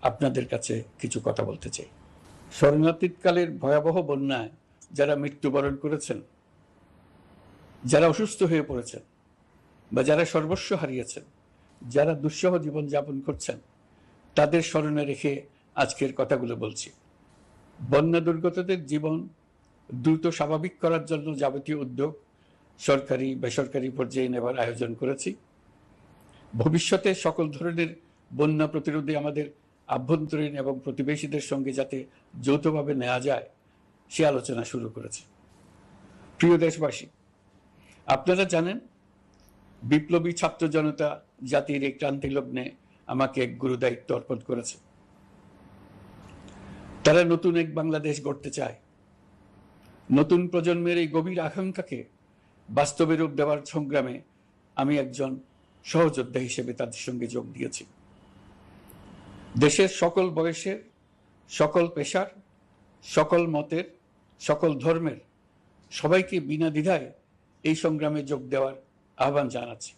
আপনাদের কাছে কিছু কথা বলতে চাই। শরণার্থীকালের ভয়াবহ বন্যায় যারা মৃত্যুবরণ করেছেন, যারা অসুস্থ হয়ে পড়েছেন বা যারা সর্বস্ব হারিয়েছেন, যারা দুঃসহ জীবন যাপন করছেন, তাদের স্মরণে রেখে আজকের কথাগুলো বলছি। বন্যা দুর্গতদের জীবন দ্রুত স্বাভাবিক করার জন্য যাবতীয় উদ্যোগ সরকারি বেসরকারি পর্যায়ে নেবার আয়োজন করেছি। ভবিষ্যতে সকল ধরনের বন্যা প্রতিরোধে আমাদের আভ্যন্তরীণ এবং প্রতিবেশীদের সঙ্গে যাতে যৌথভাবে নেওয়া যায় সে আলোচনা শুরু করেছে। প্রিয় দেশবাসী, আপনারা জানেন বিপ্লবী ছাত্র জনতা জাতির এই ক্রান্তি লগ্নে আমাকে এক গুরু দায়িত্ব অর্পণ করেছে। তারা নতুন এক বাংলাদেশ গড়তে চায়। নতুন প্রজন্মের এই গভীর আকাঙ্ক্ষাকে বাস্তবে রূপ দেওয়ার সংগ্রামে আমি একজন সহযোদ্ধা হিসেবে তাদের সঙ্গে যোগ দিয়েছি। দেশের সকল বয়সের, সকল পেশার, সকল মতের, সকল ধর্মের সবাইকে বিনা দ্বিধায় এই সংগ্রামে যোগ দেওয়ার আহ্বান জানাচ্ছি।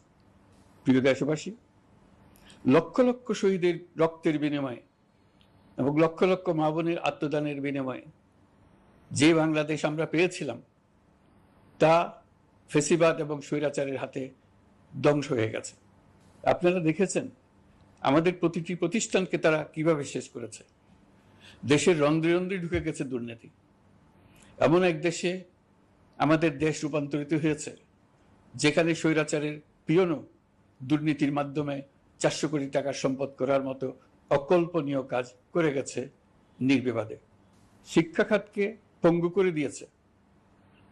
প্রিয় দেশবাসী, লক্ষ লক্ষ শহীদের রক্তের বিনিময়ে এবং লক্ষ লক্ষ মা বোনের আত্মদানের বিনিময়ে যে বাংলাদেশ আমরা পেয়েছিলাম তা ফেসিবাদ এবং স্বৈরাচারের হাতে ধ্বংস হয়ে গেছে। আপনারা দেখেছেন আমাদের প্রতিটি প্রতিষ্ঠানকে তারা কিভাবে শেষ করেছে। দেশের রন্ধ্রে রন্ধ্রে ঢুকে গেছে দুর্নীতি। এমন এক দেশে আমাদের দেশ রূপান্তরিত হয়েছে যেখানে স্বৈরাচারের পিয়নও দুর্নীতির মাধ্যমে 400 কোটি টাকার সম্পদ করার মতো অকল্পনীয় কাজ করে গেছে নির্বিবাদে। শিক্ষা খাতকে পঙ্গু করে দিয়েছে।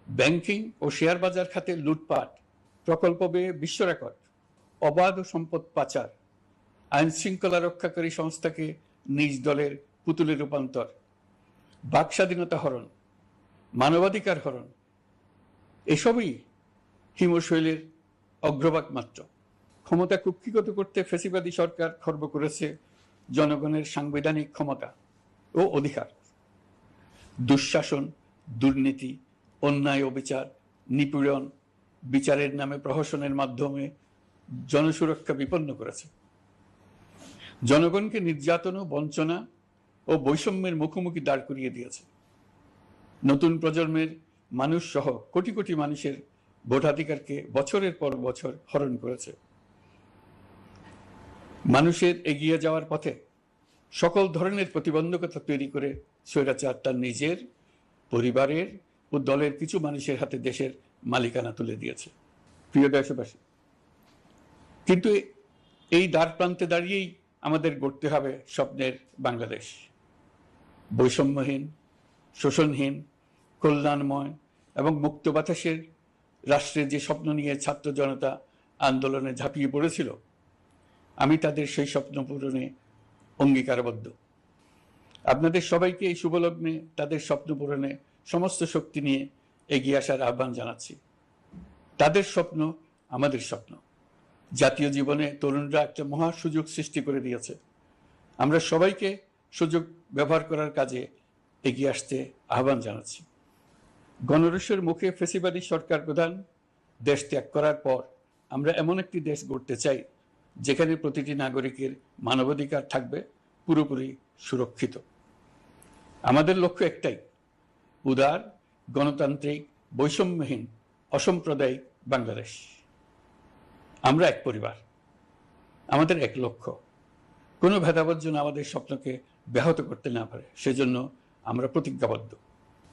ব্যাংকিং ও শেয়ার বাজার খাতে লুটপাট, প্রকল্প ব্যয়ে বিশ্ব রেকর্ড, অবাধ সম্পদ পাচার, আইন শৃঙ্খলা রক্ষাকারী সংস্থাকে নিজ দলের পুতুলে রূপান্তর, বাক স্বাধীনতা হরণ, মানবাধিকার হরণ, এসবই হিমশৈলের অগ্রভাগ মাত্র। ক্ষমতা কুক্ষিগত করতে ফ্যাসিবাদী সরকার খর্ব করেছে জনগণের সাংবিধানিক ক্ষমতা ও অধিকার। দুঃশাসন, দুর্নীতি, অন্যায়, অবিচার, নিপীড়ন, বিচারের নামে প্রহসনের মাধ্যমে জনসুরক্ষা বিপন্ন করেছে। জনগণকে নির্যাতন, বঞ্চনা ও বৈষম্যের মুখোমুখি দাঁড় করিয়ে দিয়েছে। নতুন প্রজন্মের মানুষ সহ কোটি কোটি মানুষের ভোটাধিকারকে বছরের পর বছর হরণ করেছে। মানুষের এগিয়ে যাওয়ার পথে সকল ধরনের প্রতিবন্ধকতা তৈরি করে স্বৈরাচার তার নিজের, পরিবারের ও দলের কিছু মানুষের হাতে দেশের মালিকানা তুলে দিয়েছে। প্রিয় দেশবাসী, কিন্তু এই দ্বার প্রান্তে দাঁড়িয়েই আমাদের গড়তে হবে স্বপ্নের বাংলাদেশ। বৈষম্যহীন, শোষণহীন, কল্যাণময় এবং মুক্ত বাতাসের রাষ্ট্রের যে স্বপ্ন নিয়ে ছাত্র জনতা আন্দোলনে ঝাঁপিয়ে পড়েছিল, আমি তাদের সেই স্বপ্ন পূরণে অঙ্গীকারবদ্ধ। আপনাদের সবাইকে এই শুভলগ্নে তাদের স্বপ্ন পূরণে সমস্ত শক্তি নিয়ে এগিয়ে আসার আহ্বান জানাচ্ছি। তাদের স্বপ্ন আমাদের স্বপ্ন। জাতীয় জীবনে তরুণরা একটা মহা সুযোগ সৃষ্টি করে দিয়েছে। আমরা সবাইকে সুযোগ ব্যবহার করার কাজে এগিয়ে আসতে আহ্বান জানাচ্ছি। গণরোষের মুখে ফ্যাসিবাদী সরকার প্রধান দেশ ত্যাগ করার পর আমরা এমন একটি দেশ গড়তে চাই যেখানে প্রতিটি নাগরিকের মানবাধিকার থাকবে পুরোপুরি সুরক্ষিত। আমাদের লক্ষ্য একটাই, উদার, গণতান্ত্রিক, বৈষম্যহীন, অসাম্প্রদায়িক বাংলাদেশ। আমরা এক পরিবার, আমাদের এক লক্ষ্য। কোনো ভেদাভেদ যেন আমাদের স্বপ্নকে ব্যাহত করতে না পারে, সেজন্য আমরা প্রতিজ্ঞাবদ্ধ।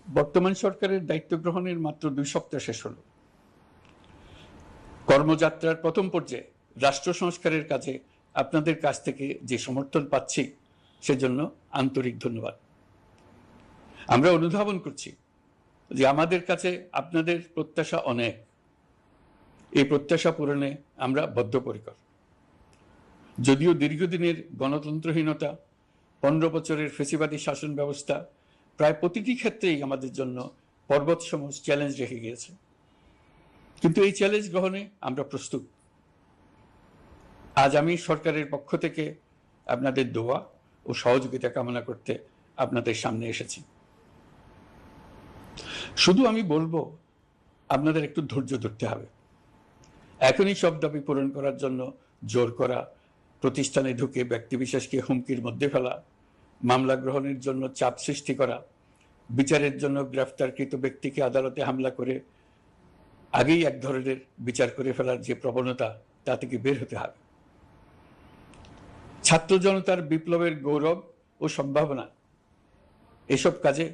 বর্তমান সরকারের দায়িত্ব গ্রহণের মাত্র 2 সপ্তাহ শেষ হল। কর্মযাত্রার প্রথম পর্যায়ে রাষ্ট্র সংস্কারের কাজে আপনাদের কাছ থেকে যে সমর্থন পাচ্ছি সেজন্য আন্তরিক ধন্যবাদ। আমরা অনুধাবন করছি যে আমাদের কাছে আপনাদের প্রত্যাশা অনেক। এই প্রত্যাশা পূরণে আমরা বদ্ধপরিকর। যদিও দীর্ঘদিনের গণতন্ত্রহীনতা, 15 বছরের ফ্যাসিবাদী শাসন ব্যবস্থা প্রায় প্রতিটি ক্ষেত্রেই আমাদের জন্য পর্বতসম চ্যালেঞ্জ রেখে গিয়েছে, কিন্তু এই চ্যালেঞ্জ গ্রহণে আমরা প্রস্তুত। আজ আমি সরকারের পক্ষ থেকে আপনাদের দোয়া ও সহযোগিতা কামনা করতে আপনাদের সামনে এসেছি। শুধু আমি বলবো, আপনাদের একটু ধৈর্য ধরতে হবে। এখনই সব দাবি পূরণ করার জন্য জোর করা প্রতিষ্ঠানে ঢুকে ব্যক্তিবিশেষকে হুমকির মধ্যে ফেলা, মামলা গ্রহণের জন্য চাপ সৃষ্টি করা, বিচারের জন্য গ্রেফতারকৃত ব্যক্তিকে আদালতে হামলা করে আগেই এক ধরনের বিচার করে ফেলার যে প্রবণতা, তা থেকে বের হতে হবে। ছাত্র জনতার বিপ্লবের গৌরব ও সম্ভাবনা এসব কাজে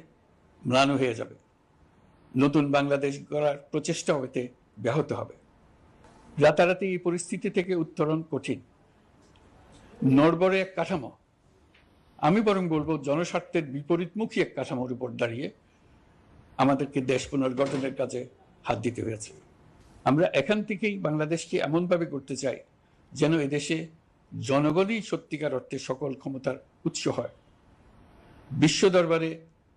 ম্লান হয়ে যাবে। নতুন বাংলাদেশ গড়ার প্রচেষ্টা হতে ব্যাহত হবে। রাতারাতি এই পরিস্থিতি থেকে উত্তরণ কঠিন। নড়বড়ে এক কাঠামো, আমি বরং বলবো জনস্বার্থের বিপরীতমুখী এক কাঠামোর উপর দাঁড়িয়ে আমাদেরকে দেশ পুনর্গঠনের কাজে হাত দিতে হয়েছে। আমরা এখান থেকেই বাংলাদেশকে এমনভাবে করতে চাই যেন এদেশে জনগণই সত্যিকার অর্থে সকল ক্ষমতার উৎস হয়, বিশ্ব দরবারে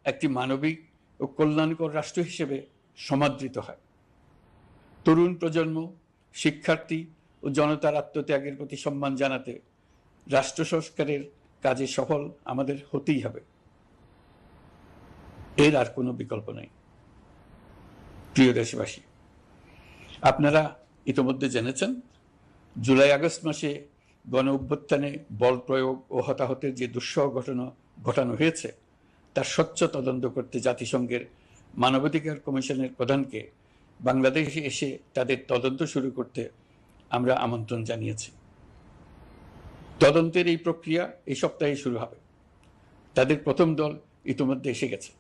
একটি মানবিক ও কল্যাণকর রাষ্ট্র হিসেবে সমাদৃত হয়। তরুণ প্রজন্ম, শিক্ষার্থী ও জনতার আত্মত্যাগের প্রতি সম্মান জানাতে রাষ্ট্র সংস্কারের কাজে সফল আমাদের হতেই হবে, এর আর কোনো বিকল্প নেই। প্রিয় দেশবাসী, আপনারা ইতোমধ্যে জেনেছেন জুলাই আগস্ট মাসে গণ অভ্যুত্থানে বল প্রয়োগ ও হতাহতের যে দুঃসহ ঘটনা ঘটানো হয়েছে তার স্বচ্ছ তদন্ত করতে জাতিসংঘের মানবাধিকার কমিশনের প্রধানকে বাংলাদেশে এসে তাদের তদন্ত শুরু করতে আমরা আমন্ত্রণ জানিয়েছি। তদন্তের এই প্রক্রিয়া এই সপ্তাহে শুরু হবে। তাদের প্রথম দল ইতিমধ্যে এসে গেছে।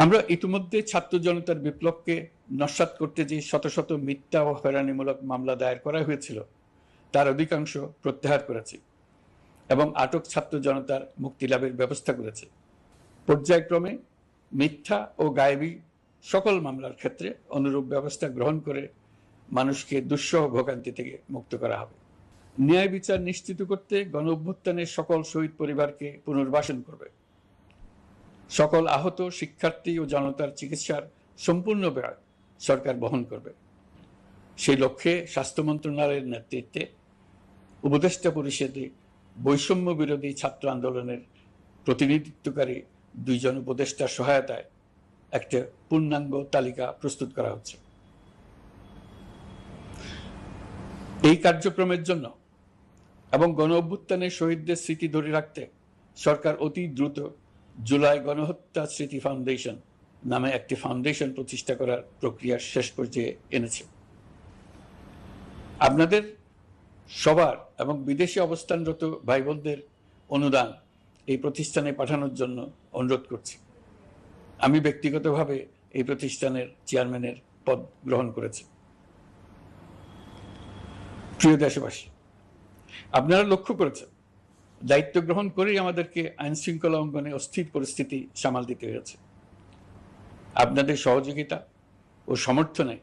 আমরা ইতিমধ্যে ছাত্র জনতার বিপ্লবকে নস্যাৎ করতে যে শত শত মিথ্যা ও হয়রানিমূলক মামলা দায়ের করা হয়েছিল তার অধিকাংশ প্রত্যাহার করেছি এবং আটক ছাত্র জনতার মুক্তি লাভের ব্যবস্থা করেছে। পর্যায়ক্রমে মিথ্যা ও গায়েবী সকল মামলার ক্ষেত্রে অনুরূপ ব্যবস্থা গ্রহণ করে মানুষকে দুঃসহ ভোগান্তি থেকে মুক্ত করা হবে। ন্যায় বিচার নিশ্চিত করতে গণ অভ্যুত্থানের সকল শহীদ পরিবারকে পুনর্বাসন করবে। সকল আহত শিক্ষার্থী ও জনতার চিকিৎসার সম্পূর্ণ ব্যয় সরকার বহন করবে। সেই লক্ষ্যে স্বাস্থ্য মন্ত্রণালয়ের নেতৃত্বে উপদেষ্টা পরিষদে বৈষম্য বিরোধী ছাত্র আন্দোলনের প্রতিনিধিত্বকারী 2 জন উপদেষ্টার সহায়তায় একটা পূর্ণাঙ্গ তালিকা প্রস্তুত করা হচ্ছে। এই কার্যক্রমের জন্য এবং গণ অভ্যুত্থানের শহীদদের স্মৃতি ধরে রাখতে সরকার অতি দ্রুত জুলাই গণহত্যা স্মৃতি ফাউন্ডেশন নামে একটি ফাউন্ডেশন প্রতিষ্ঠা করার প্রক্রিয়া শেষ পর্যায়ে এনেছে। আপনাদের সবার এবং বিদেশে অবস্থানরত ভাই বোনদের অনুদান এই প্রতিষ্ঠানে পাঠানোর জন্য অনুরোধ করছি। আমি ব্যক্তিগতভাবে এই প্রতিষ্ঠানের চেয়ারম্যানের পদ গ্রহণ করেছি। প্রিয় দেশবাসী, আপনারা লক্ষ্য করেছেন দায়িত্ব গ্রহণ করেই আমাদেরকে আইন শৃঙ্খলা অঙ্গনে অস্থির পরিস্থিতি সামাল দিতে হয়েছে। আপনাদের সহযোগিতা ও সমর্থনে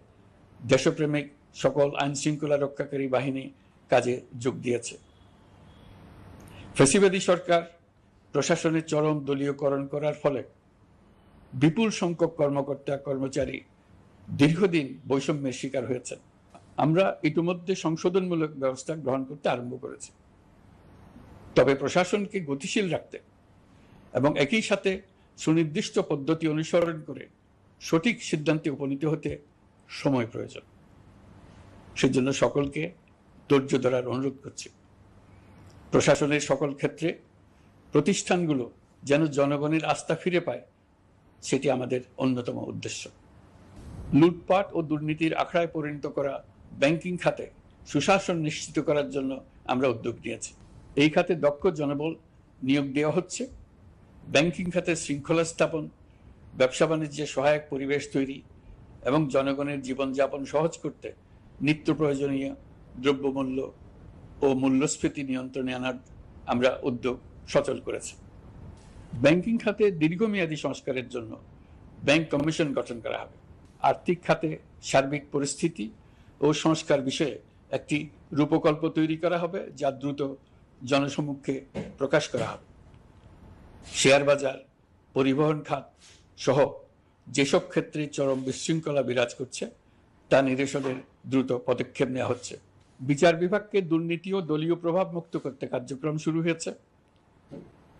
দেশপ্রেমিক সকল আইন শৃঙ্খলা রক্ষাকারী বাহিনী কাজে যোগ দিয়েছে। ফ্যাসিবাদী সরকার প্রশাসনের চরম দলীয়করণ করার ফলে বিপুল সংখ্যক কর্মকর্তা কর্মচারী দীর্ঘদিন বৈষম্যের শিকার হয়েছেন। আমরা ইতিমধ্যে সংশোধনমূলক ব্যবস্থা গ্রহণ করতে আরম্ভ করেছি, তবে প্রশাসনকে গতিশীল রাখতে এবং একই সাথে সুনির্দিষ্ট পদ্ধতি অনুসরণ করে সঠিক সিদ্ধান্তে উপনীত হতে সময় প্রয়োজন। সেজন্য সকলকে ধৈর্য ধরার অনুরোধ করছি। প্রশাসনের সকল ক্ষেত্রে প্রতিষ্ঠানগুলো যেন জনগণের আস্থা ফিরে পায়, সেটি আমাদের অন্যতম উদ্দেশ্য। লুটপাট ও দুর্নীতির আখড়ায় পরিণত করা ব্যাংকিং খাতে সুশাসন নিশ্চিত করার জন্য আমরা উদ্যোগ নিয়েছি। এই খাতে দক্ষ জনবল নিয়োগ দেওয়া হচ্ছে। ব্যাংকিং খাতে শৃঙ্খলা স্থাপন, ব্যবসা বাণিজ্যে সহায়ক পরিবেশ তৈরি এবং জনগণের জীবনযাপন সহজ করতে নিত্য প্রয়োজনীয় দ্রব্যমূল্য ও মূল্যস্ফীতি নিয়ন্ত্রণে আনার আমরা উদ্যোগ সচল করেছি। ব্যাংকিং খাতে দীর্ঘমেয়াদী সংস্কারের জন্য ব্যাংক কমিশন গঠন করা হবে। আর্থিক খাতে সার্বিক পরিস্থিতি ও সংস্কার বিষয়ে একটি রূপকল্প তৈরি করা হবে, যা দ্রুত জনসমক্ষে প্রকাশ করা হবে। শেয়ার বাজার, পরিবহন খাত সহ যেসব ক্ষেত্রে চরম বিশৃঙ্খলা বিরাজ করছে তা নিরসনের দ্রুত পদক্ষেপ নেওয়া হচ্ছে। বিচার বিভাগকে দুর্নীতি ও দলীয় প্রভাব মুক্ত করতে কার্যক্রম শুরু হয়েছে।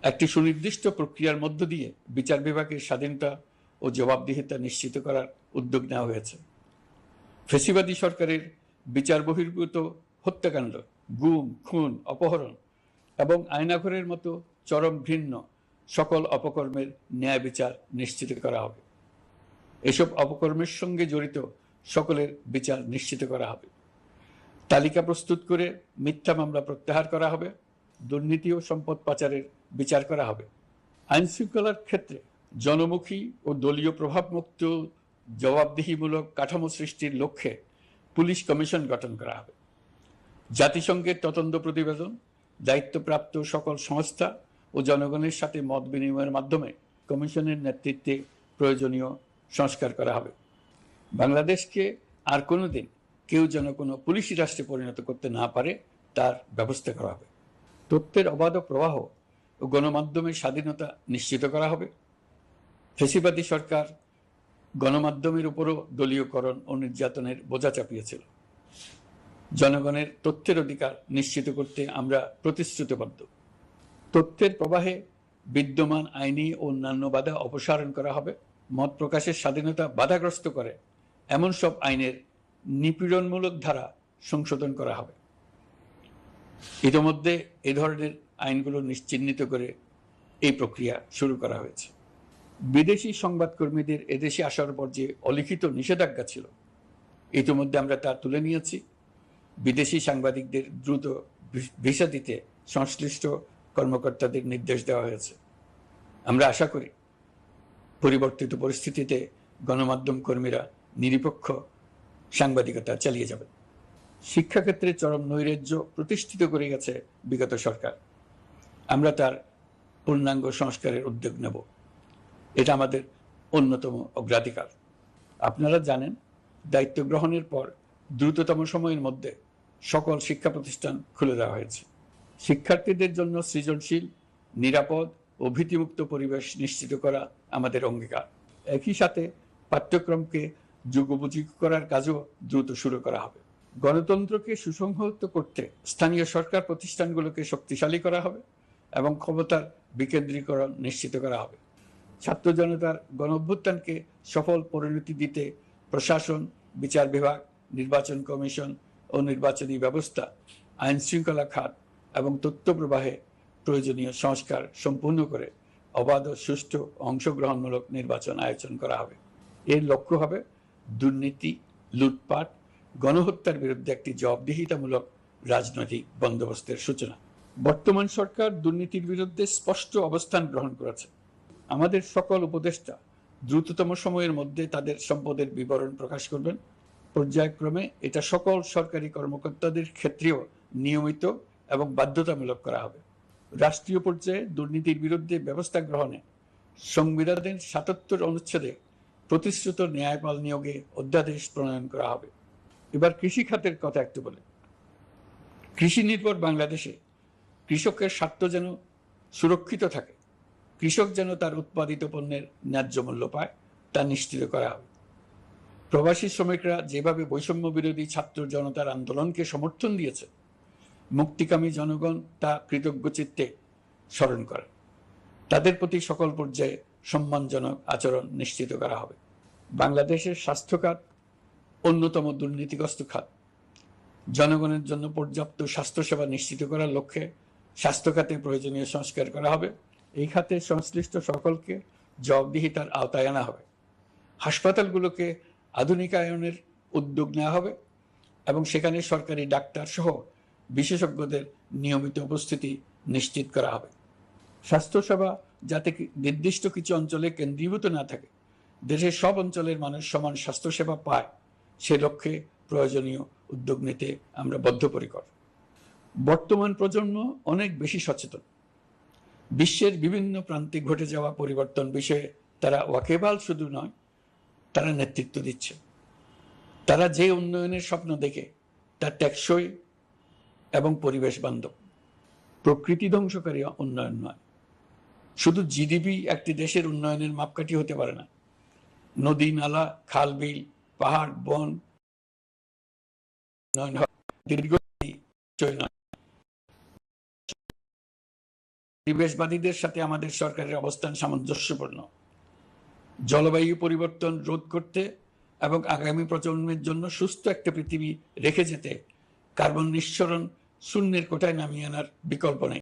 একটি সুনির্দিষ্ট প্রক্রিয়ার মধ্য দিয়ে বিচার বিভাগের স্বাধীনতা ও জবাবদিহিতা নিশ্চিত করার উদ্যোগ নেওয়া হয়েছে। ফ্যাসিবাদী সরকারের বিচার বহির্ভূত হত্যাকাণ্ড, গুম, খুন, অপহরণ এবং আয়নাঘরের মতো চরম ঘৃণ্য সকল অপকর্মের ন্যায় বিচার নিশ্চিত করা হবে। এসব অপকর্মের সঙ্গে জড়িত সকলের বিচার নিশ্চিত করা হবে। তালিকা প্রস্তুত করে মিথ্যা মামলা প্রত্যাহার করা হবে। দুর্নীতি ও সম্পদ পাচারের বিচার করা হবে। আইন শৃঙ্খলার ক্ষেত্রে জনমুখী ও দলীয় প্রভাবমুক্ত জবাবদিহিমূলক কাঠামো সৃষ্টির লক্ষ্যে পুলিশ কমিশন গঠন করা হবে। জাতিসংঘের তদন্ত প্রতিবেদন, দায়িত্বপ্রাপ্ত সকল সংস্থা ও জনগণের সাথে মত বিনিময়ের মাধ্যমে কমিশনের নেতৃত্বে প্রয়োজনীয় সংস্কার করা হবে। বাংলাদেশকে আর কোনোদিন কেউ যেন কোনো পুলিশি রাষ্ট্রে পরিণত করতে না পারে তার ব্যবস্থা করা হবে। তথ্যের অবাধ প্রবাহ ও গণমাধ্যমের স্বাধীনতা নিশ্চিত করা হবে। ফ্যাসিবাদী সরকার গণমাধ্যমের উপরও দলীয়করণ ও নির্যাতনের বোঝা চাপিয়েছিল। জনগণের তথ্যের অধিকার নিশ্চিত করতে আমরা প্রতিশ্রুতিবদ্ধ। তথ্যের প্রবাহে বিদ্যমান আইনি ও অন্যান্য বাধা অপসারণ করা হবে। মত প্রকাশের স্বাধীনতা বাধাগ্রস্ত করে এমন সব আইনের নিপীড়নমূলক ধারা সংশোধন করা হবে। ইতিমধ্যে এই ধরনের আইনগুলো চিহ্নিত করে এই প্রক্রিয়া শুরু করা হয়েছে। বিদেশি সংবাদকর্মীদের এদেশে আসার পর যে অলিখিত নিষেধাজ্ঞা ছিল, ইতিমধ্যে আমরা তা তুলে নিয়েছি। বিদেশি সাংবাদিকদের দ্রুত ভিসা দিতে সংশ্লিষ্ট কর্মকর্তাদের নির্দেশ দেওয়া হয়েছে। আমরা আশা করি পরিবর্তিত পরিস্থিতিতে গণমাধ্যম কর্মীরা নিরপেক্ষ সাংবাদিকতা চালিয়ে যাবেন। শিক্ষাক্ষেত্রে চরম নৈরাজ্য প্রতিষ্ঠিত করে গেছে বিগত সরকার। আমরা তার পূর্ণাঙ্গ সংস্কারের উদ্যোগ নেব। এটা আমাদের অন্যতম অগ্রাধিকার। আপনারা জানেন, দায়িত্ব গ্রহণের পর দ্রুততম সময়ের মধ্যে সকল শিক্ষা প্রতিষ্ঠান খুলে দেওয়া হয়েছে। শিক্ষার্থীদের জন্য সৃজনশীল, নিরাপদ ও ভীতিমুক্ত পরিবেশ নিশ্চিত করা আমাদের অঙ্গীকার। একই সাথে পাঠ্যক্রমকে যুগোপযোগী করার কাজও দ্রুত শুরু করা হবে। গণতন্ত্রকে সুসংহত করতে স্থানীয় সরকার প্রতিষ্ঠানগুলোকে শক্তিশালী করা হবে এবং ক্ষমতার বিকেন্দ্রীকরণ নিশ্চিত করা হবে। ছাত্র জনতার গণঅভ্যুত্থানকে সফল পরিণতি দিতে প্রশাসন, বিচার বিভাগ, নির্বাচন কমিশন ও নির্বাচনী ব্যবস্থা, আইন শৃঙ্খলা খাত এবং তথ্য প্রবাহে প্রয়োজনীয় সংস্কার সম্পূর্ণ করে অবাধ ও সুষ্ঠু অংশগ্রহণমূলক নির্বাচন আয়োজন করা হবে। এর লক্ষ্য হবে দুর্নীতি, লুটপাট, গণহত্যার বিরুদ্ধে একটি জবাবদিহিতামূলক রাজনৈতিক বন্দোবস্তের সূচনা। বর্তমান সরকার দুর্নীতির বিরুদ্ধে স্পষ্ট অবস্থান গ্রহণ করেছে। আমাদের সকল উপদেষ্টা দ্রুততম সময়ের মধ্যে তাদের সম্পদের বিবরণ প্রকাশ করবেন। পর্যায়ক্রমে এটা সকল সরকারি কর্মকর্তাদের ক্ষেত্রেও নিয়মিত এবং বাধ্যতামূলক করা হবে। রাষ্ট্রীয় পর্যায়ে দুর্নীতির বিরুদ্ধে ব্যবস্থা গ্রহণে সংবিধানের ৭৭ অনুচ্ছেদে প্রতিশ্রুত ন্যায়পাল নিয়োগে অধ্যাদেশ প্রণয়ন করা হবে। এবার কৃষি খাতের কথা একটু বলে। কৃষি নির্ভর বাংলাদেশে কৃষকের স্বার্থ যেন সুরক্ষিত থাকে, কৃষক যেন তার উৎপাদিত পণ্যের ন্যায্য মূল্য পায়, তা নিশ্চিত করা হবে। প্রবাসী শ্রমিকরা যেভাবে বৈষম্য বিরোধী ছাত্র জনতার আন্দোলনকে সমর্থন দিয়েছে, মুক্তিকামী জনগণ তা কৃতজ্ঞ চিত্তে স্মরণ করে। তাদের প্রতি সকল পর্যায়ে সম্মানজনক আচরণ নিশ্চিত করা হবে। বাংলাদেশের স্বাস্থ্য খাত অন্যতম দুর্নীতিগ্রস্ত খাত। জনগণের জন্য পর্যাপ্ত স্বাস্থ্যসেবা নিশ্চিত করার লক্ষ্যে স্বাস্থ্য খাতে প্রয়োজনীয় সংস্কার করা হবে। এই খাতে সংশ্লিষ্ট সকলকে জবাবদিহিতার আওতায় আনা হবে। হাসপাতালগুলোকে আধুনিকায়নের উদ্যোগ নেওয়া হবে এবং সেখানে সরকারি ডাক্তার সহ বিশেষজ্ঞদের নিয়মিত উপস্থিতি নিশ্চিত করা হবে। স্বাস্থ্যসেবা যাতে নির্দিষ্ট কিছু অঞ্চলে কেন্দ্রীভূত না থাকে, দেশের সব অঞ্চলের মানুষ সমান স্বাস্থ্যসেবা পায়, সে লক্ষ্যে প্রয়োজনীয় উদ্যোগ নিতে আমরা বদ্ধপরিকর। বর্তমান প্রজন্ম অনেক বেশি সচেতন। বিশ্বের বিভিন্ন প্রান্তে ঘটে যাওয়া পরিবর্তন বিষয়ে তারা ওয়াকিবহাল শুধু নয়, তারা নেতৃত্ব দিচ্ছে। তারা যে উন্নয়নের স্বপ্ন দেখে তা টেকসই এবং পরিবেশ বান্ধব, প্রকৃতি ধ্বংসকারী উন্নয়ন নয়। শুধু জিডিপি একটি দেশের উন্নয়নের মাপকাঠি হতে পারে না। নদী, নালা, খাল, বিল, পাহাড়, বন পরিবেশবাদীদের সাথে আমাদের সরকারের অবস্থান সামঞ্জস্যপূর্ণ। জলবায়ু পরিবর্তন রোধ করতে এবং আগামী প্রজন্মের জন্য সুস্থ একটা পৃথিবী রেখে যেতে কার্বন নিঃসরণ শূন্যের কোটায় নামিয়ে আনার বিকল্প নেই।